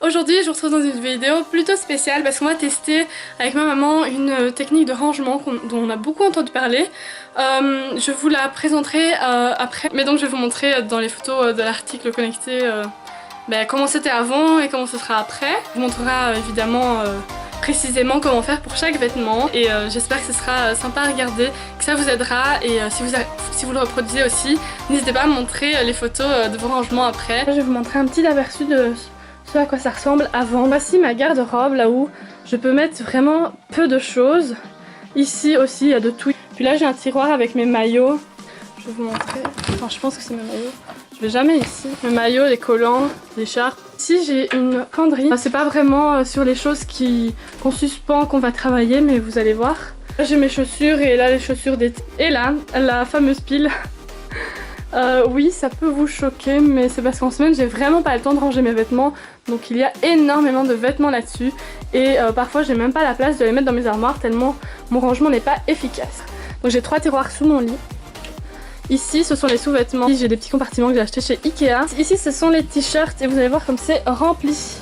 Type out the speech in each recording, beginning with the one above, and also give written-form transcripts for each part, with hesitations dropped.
Aujourd'hui, je vous retrouve dans une vidéo plutôt spéciale parce qu'on va tester avec ma maman une technique de rangement dont on a beaucoup entendu parler. Je vous la présenterai après, mais donc je vais vous montrer dans les photos de l'article connecté comment c'était avant et comment ce sera après. Je vous montrerai évidemment précisément comment faire pour chaque vêtement et j'espère que ce sera sympa à regarder, que ça vous aidera et si vous le reproduisez aussi, n'hésitez pas à me montrer les photos de vos rangements après. Je vais vous montrer un petit aperçu de ce à quoi ça ressemble avant. Voici ma garde-robe là où je peux mettre vraiment peu de choses. Ici aussi il y a de tout. Puis là j'ai un tiroir avec mes maillots. Je vais vous montrer. Enfin je pense que c'est mes maillots. Je vais jamais ici. Mes maillots, les collants, les écharpes. Ici j'ai une penderie. C'est pas vraiment sur les choses qu'on suspend qu'on va travailler, mais vous allez voir. Là j'ai mes chaussures et là les chaussures d'été. Et là la fameuse pile. Oui, ça peut vous choquer, mais c'est parce qu'en semaine j'ai vraiment pas le temps de ranger mes vêtements, donc il y a énormément de vêtements là-dessus et parfois j'ai même pas la place de les mettre dans mes armoires tellement mon rangement n'est pas efficace. Donc j'ai 3 tiroirs sous mon lit. Ici ce sont les sous-vêtements, j'ai des petits compartiments que j'ai achetés chez Ikea. Ici ce sont les t-shirts et vous allez voir comme c'est rempli.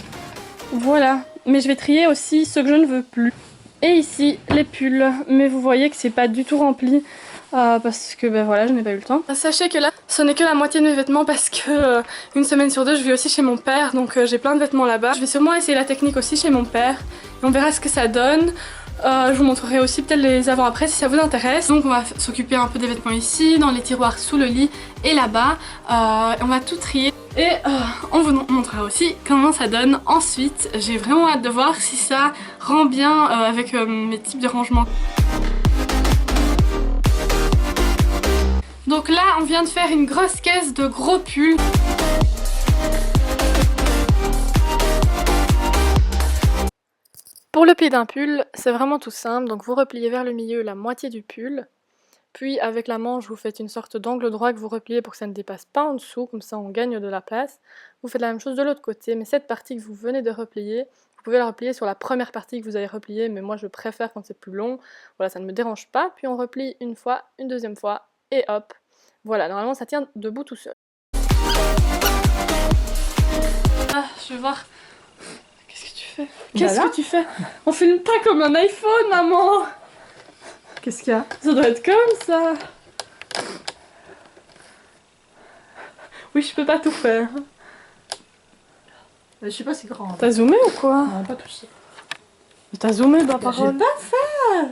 Voilà, mais je vais trier aussi ceux que je ne veux plus. Et ici les pulls, mais vous voyez que c'est pas du tout rempli. Parce que voilà, je n'ai pas eu le temps. Sachez que là, ce n'est que la moitié de mes vêtements parce que une semaine sur deux, je vis aussi chez mon père, donc j'ai plein de vêtements là-bas. Je vais sûrement essayer la technique aussi chez mon père et on verra ce que ça donne. Je vous montrerai aussi peut-être les avant-après si ça vous intéresse. Donc on va s'occuper un peu des vêtements ici, dans les tiroirs sous le lit et là-bas. On va tout trier et on vous montrera aussi comment ça donne ensuite. J'ai vraiment hâte de voir si ça rend bien avec mes types de rangement. Donc là, on vient de faire une grosse caisse de gros pulls. Pour le pli d'un pull, c'est vraiment tout simple. Donc vous repliez vers le milieu la moitié du pull. Puis avec la manche, vous faites une sorte d'angle droit que vous repliez pour que ça ne dépasse pas en dessous. Comme ça, on gagne de la place. Vous faites la même chose de l'autre côté. Mais cette partie que vous venez de replier, vous pouvez la replier sur la première partie que vous avez repliée. Mais moi, je préfère quand c'est plus long. Voilà, ça ne me dérange pas. Puis on replie une fois, une deuxième fois. Et hop. Voilà, normalement ça tient debout tout seul. Ah, je vais voir. Qu'est-ce que tu fais? Qu'est-ce que tu fais? On filme pas comme un iPhone, maman! Qu'est-ce qu'il y a? Ça doit être comme ça! Oui, je peux pas tout faire. Je sais pas si grand. T'as zoomé ou quoi? On va pas toucher. T'as zoomé dans la parole? J'ai pas fait!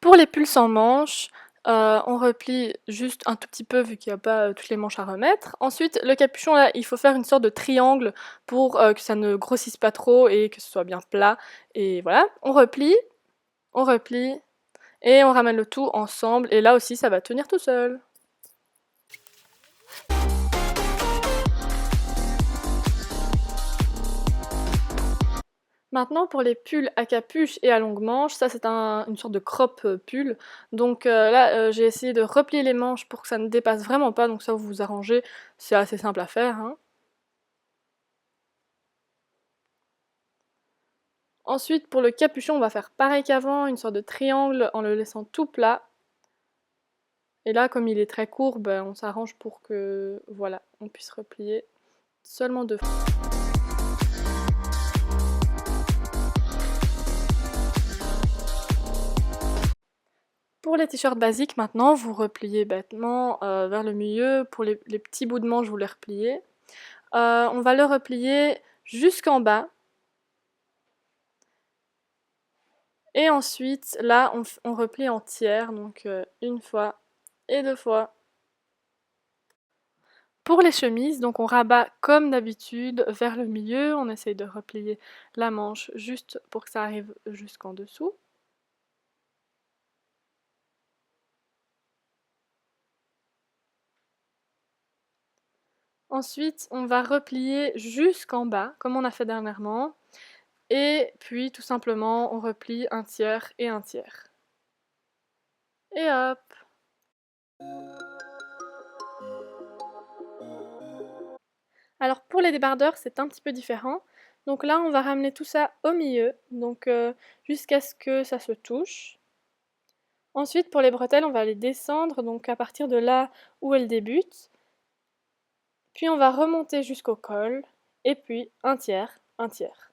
Pour les pulls sans manches, on replie juste un tout petit peu vu qu'il n'y a pas toutes les manches à remettre. Ensuite, le capuchon là, il faut faire une sorte de triangle pour que ça ne grossisse pas trop et que ce soit bien plat. Et voilà, on replie et on ramène le tout ensemble et là aussi ça va tenir tout seul. Maintenant pour les pulls à capuche et à longue manche, ça c'est une sorte de crop pull. Donc là j'ai essayé de replier les manches pour que ça ne dépasse vraiment pas, donc ça vous vous arrangez, c'est assez simple à faire, hein. Ensuite pour le capuchon on va faire pareil qu'avant, une sorte de triangle en le laissant tout plat. Et là comme il est très court, on s'arrange pour que voilà, on puisse replier seulement 2 fois. Pour les t-shirts basiques maintenant, vous repliez bêtement vers le milieu. Pour les petits bouts de manche, vous les repliez. On va le replier jusqu'en bas. Et ensuite, là, on replie en tiers, donc une fois et 2 fois. Pour les chemises, donc on rabat comme d'habitude vers le milieu. On essaye de replier la manche juste pour que ça arrive jusqu'en dessous. Ensuite, on va replier jusqu'en bas, comme on a fait dernièrement. Et puis, tout simplement, on replie un tiers et un tiers. Et hop! Alors, pour les débardeurs, c'est un petit peu différent. Donc là, on va ramener tout ça au milieu, donc jusqu'à ce que ça se touche. Ensuite, pour les bretelles, on va les descendre, donc à partir de là où elles débutent. Puis on va remonter jusqu'au col, et puis un tiers, un tiers.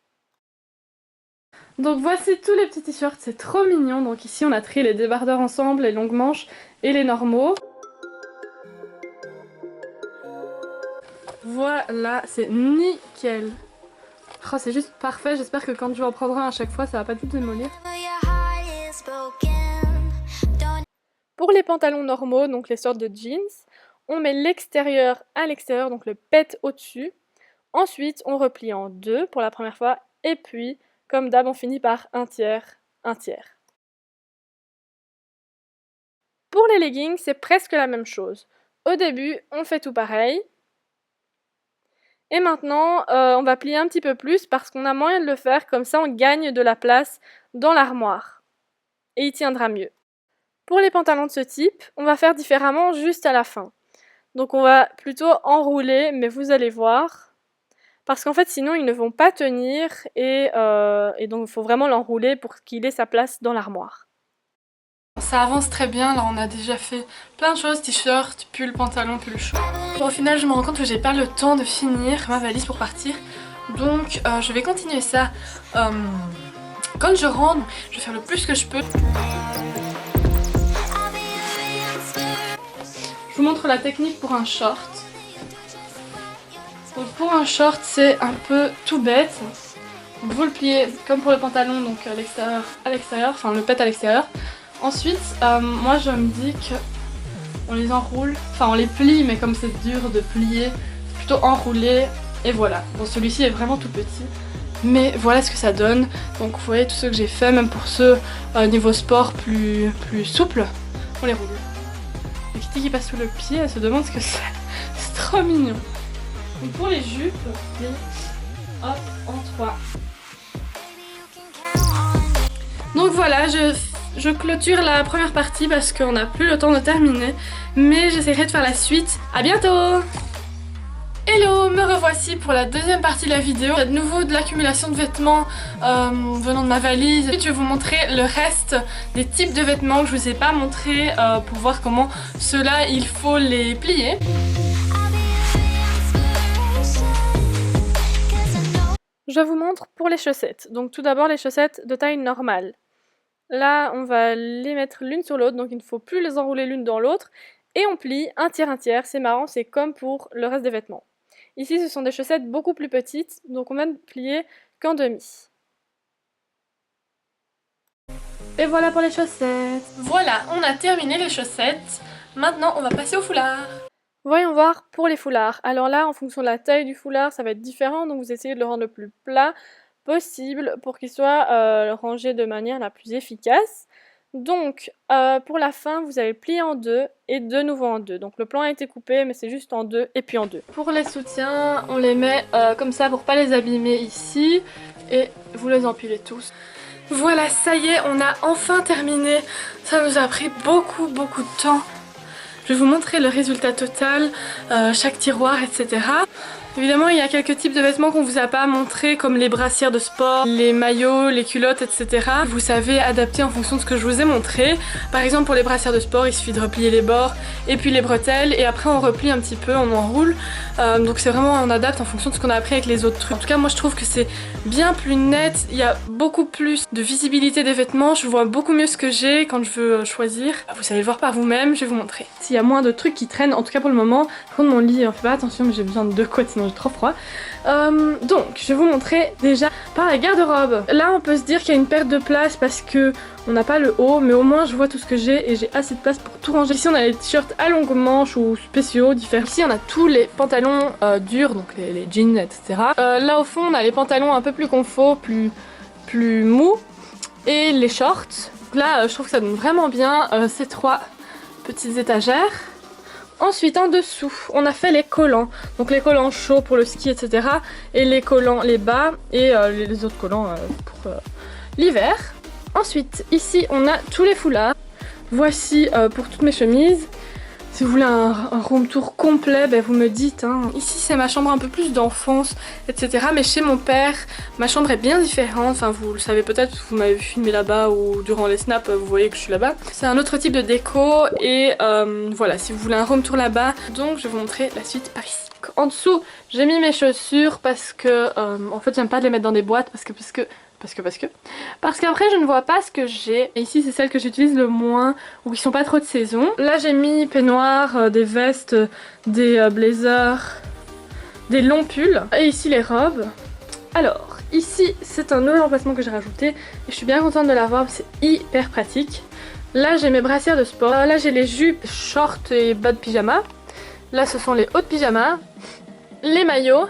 Donc voici tous les petits t-shirts, c'est trop mignon. Donc ici on a trié les débardeurs ensemble, les longues manches et les normaux. Voilà, c'est nickel. Oh, c'est juste parfait, j'espère que quand je vais en prendre un à chaque fois, ça va pas tout démolir. Pour les pantalons normaux, donc les sortes de jeans, on met l'extérieur à l'extérieur, donc le pet au-dessus. Ensuite, on replie en deux pour la première fois, et puis, comme d'hab, on finit par un tiers, un tiers. Pour les leggings, c'est presque la même chose. Au début, on fait tout pareil. Et maintenant, on va plier un petit peu plus parce qu'on a moyen de le faire, comme ça on gagne de la place dans l'armoire. Et il tiendra mieux. Pour les pantalons de ce type, on va faire différemment juste à la fin. Donc on va plutôt enrouler, mais vous allez voir. Parce qu'en fait sinon ils ne vont pas tenir et donc il faut vraiment l'enrouler pour qu'il ait sa place dans l'armoire. Ça avance très bien, là on a déjà fait plein de choses, t-shirt, pull, pantalon, pull chaud. Bon, au final je me rends compte que j'ai pas le temps de finir ma valise pour partir. Donc je vais continuer ça quand je rentre, je vais faire le plus que je peux. Je vous montre la technique pour un short. Donc pour un short c'est un peu tout bête. Vous le pliez comme pour le pantalon, donc à l'extérieur, enfin le pet à l'extérieur. Ensuite, moi je me dis que on les enroule, enfin on les plie, mais comme c'est dur de plier, c'est plutôt enroulé. Et voilà. Bon, celui-ci est vraiment tout petit, mais voilà ce que ça donne. Donc vous voyez tout ce que j'ai fait, même pour ceux niveau sport plus souple, on les roule. Et Kitty qui passe sous le pied, elle se demande ce que c'est. C'est trop mignon. Donc pour les jupes, hop, en 3. Donc voilà, je clôture la première partie parce qu'on n'a plus le temps de terminer. Mais j'essaierai de faire la suite. À bientôt! Hello, me revoici pour la deuxième partie de la vidéo. Il y a de nouveau de l'accumulation de vêtements venant de ma valise. Ensuite, je vais vous montrer le reste des types de vêtements que je vous ai pas montré pour voir comment ceux-là, il faut les plier. Je vous montre pour les chaussettes. Donc tout d'abord les chaussettes de taille normale. Là, on va les mettre l'une sur l'autre, donc il ne faut plus les enrouler l'une dans l'autre. Et on plie un tiers, c'est marrant, c'est comme pour le reste des vêtements. Ici, ce sont des chaussettes beaucoup plus petites, donc on va ne plier qu'en demi. Et voilà pour les chaussettes. Voilà, on a terminé les chaussettes. Maintenant, on va passer au foulard. Voyons voir pour les foulards. Alors là, en fonction de la taille du foulard, ça va être différent, donc vous essayez de le rendre le plus plat possible pour qu'il soit rangé de manière la plus efficace. Donc pour la fin, vous allez plier en deux et de nouveau en deux. Donc le plan a été coupé, mais c'est juste en deux et puis en deux. Pour les soutiens, on les met comme ça pour pas les abîmer ici et vous les empilez tous. Voilà, ça y est, on a enfin terminé. Ça nous a pris beaucoup de temps. Je vais vous montrer le résultat total, chaque tiroir, etc. Évidemment, il y a quelques types de vêtements qu'on vous a pas montré, comme les brassières de sport, les maillots, les culottes, etc. Vous savez adapter en fonction de ce que je vous ai montré. Par exemple, pour les brassières de sport, il suffit de replier les bords et puis les bretelles, et après on replie un petit peu, on enroule. Donc c'est vraiment, on adapte en fonction de ce qu'on a appris avec les autres trucs. En tout cas, moi je trouve que c'est bien plus net, il y a beaucoup plus de visibilité des vêtements, je vois beaucoup mieux ce que j'ai quand je veux choisir. Vous savez le voir par vous-même, je vais vous montrer. S'il y a moins de trucs qui traînent, en tout cas pour le moment. Par contre, mon lit, on fait pas attention, mais j'ai besoin de 2 couettes, sinon j'ai trop froid. Donc, je vais vous montrer déjà par la garde-robe. Là, on peut se dire qu'il y a une perte de place parce que on n'a pas le haut, mais au moins je vois tout ce que j'ai et j'ai assez de place pour tout ranger. Ici, on a les t-shirts à longues manches ou spéciaux, différents. Ici, on a tous les pantalons durs, donc les jeans, etc. Là, au fond, on a les pantalons un peu plus confort, plus mous, et les shorts. Donc là, je trouve que ça donne vraiment bien ces 3 petites étagères. Ensuite, en dessous, on a fait les collants. Donc les collants chauds pour le ski, etc. Et les collants, les bas et les autres collants pour l'hiver. Ensuite, ici, on a tous les foulards. Voici pour toutes mes chemises. Si vous voulez un room tour complet, ben vous me dites. Hein. Ici, c'est ma chambre un peu plus d'enfance, etc. Mais chez mon père, ma chambre est bien différente. Enfin, vous le savez peut-être, vous m'avez filmé là-bas ou durant les snaps, vous voyez que je suis là-bas. C'est un autre type de déco et voilà, si vous voulez un room tour là-bas. Donc, je vais vous montrer la suite par ici. En dessous, j'ai mis mes chaussures parce que en fait j'aime pas de les mettre dans des boîtes parce qu'après je ne vois pas ce que j'ai. Et ici c'est celles que j'utilise le moins ou qui sont pas trop de saison. Là j'ai mis peignoirs, des vestes, des blazers, des longs pulls. Et ici les robes. Alors ici c'est un nouvel emplacement que j'ai rajouté et je suis bien contente de l'avoir, c'est hyper pratique. Là j'ai mes brassières de sport, là j'ai les jupes, shorts et bas de pyjama. Là ce sont les hauts de pyjama, les maillots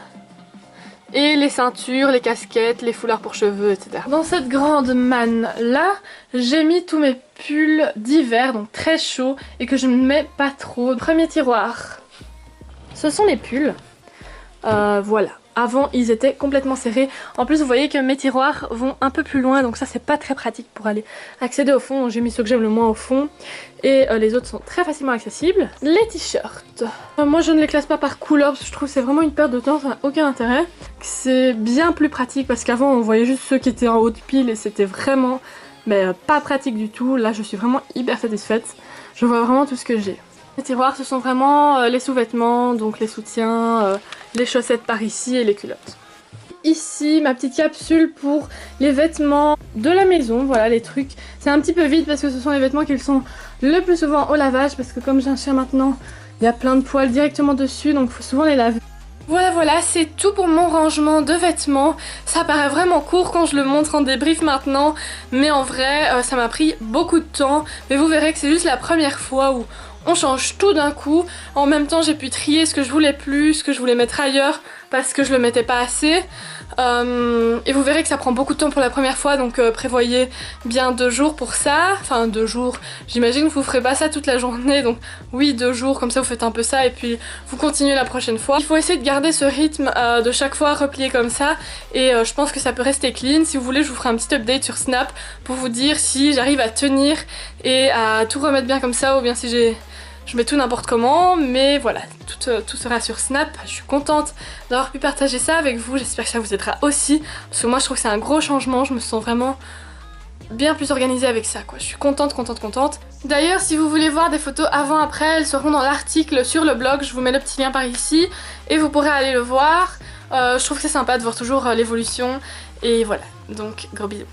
et les ceintures, les casquettes, les foulards pour cheveux, etc. Dans cette grande manne là, j'ai mis tous mes pulls d'hiver, donc très chauds et que je ne mets pas trop. Premier tiroir, ce sont les pulls, voilà. Avant ils étaient complètement serrés. En plus vous voyez que mes tiroirs vont un peu plus loin, donc ça c'est pas très pratique pour aller accéder au fond. J'ai mis ceux que j'aime le moins au fond et les autres sont très facilement accessibles. Les t-shirts, moi je ne les classe pas par couleur parce que je trouve que c'est vraiment une perte de temps, ça n'a aucun intérêt. C'est bien plus pratique parce qu'avant on voyait juste ceux qui étaient en haut de pile et c'était vraiment pas pratique du tout. Là je suis vraiment hyper satisfaite, je vois vraiment tout ce que j'ai. Les tiroirs ce sont vraiment les sous-vêtements, donc les soutiens, les chaussettes par ici et les culottes. Ici ma petite capsule pour les vêtements de la maison, voilà les trucs. C'est un petit peu vide parce que ce sont les vêtements qui sont le plus souvent au lavage parce que comme j'ai un chien maintenant, il y a plein de poils directement dessus donc il faut souvent les laver. Voilà, c'est tout pour mon rangement de vêtements. Ça paraît vraiment court quand je le montre en débrief maintenant, mais en vrai ça m'a pris beaucoup de temps. Mais vous verrez que c'est juste la première fois où on change tout d'un coup. En même temps j'ai pu trier ce que je voulais plus, ce que je voulais mettre ailleurs parce que je le mettais pas assez. Et vous verrez que ça prend beaucoup de temps pour la première fois, donc prévoyez bien 2 jours pour ça. Enfin 2 jours, j'imagine que vous ferez pas ça toute la journée, donc oui 2 jours, comme ça vous faites un peu ça et puis vous continuez la prochaine fois. Il faut essayer de garder ce rythme de chaque fois replié comme ça et je pense que ça peut rester clean. Si vous voulez je vous ferai un petit update sur Snap pour vous dire si j'arrive à tenir et à tout remettre bien comme ça ou bien si je mets tout n'importe comment, mais voilà, tout sera sur Snap. Je suis contente d'avoir pu partager ça avec vous, j'espère que ça vous aidera aussi, parce que moi je trouve que c'est un gros changement, je me sens vraiment bien plus organisée avec ça, quoi. Je suis contente. D'ailleurs, si vous voulez voir des photos avant-après, elles seront dans l'article sur le blog, je vous mets le petit lien par ici, et vous pourrez aller le voir. Je trouve que c'est sympa de voir toujours l'évolution, et voilà, donc gros bisous.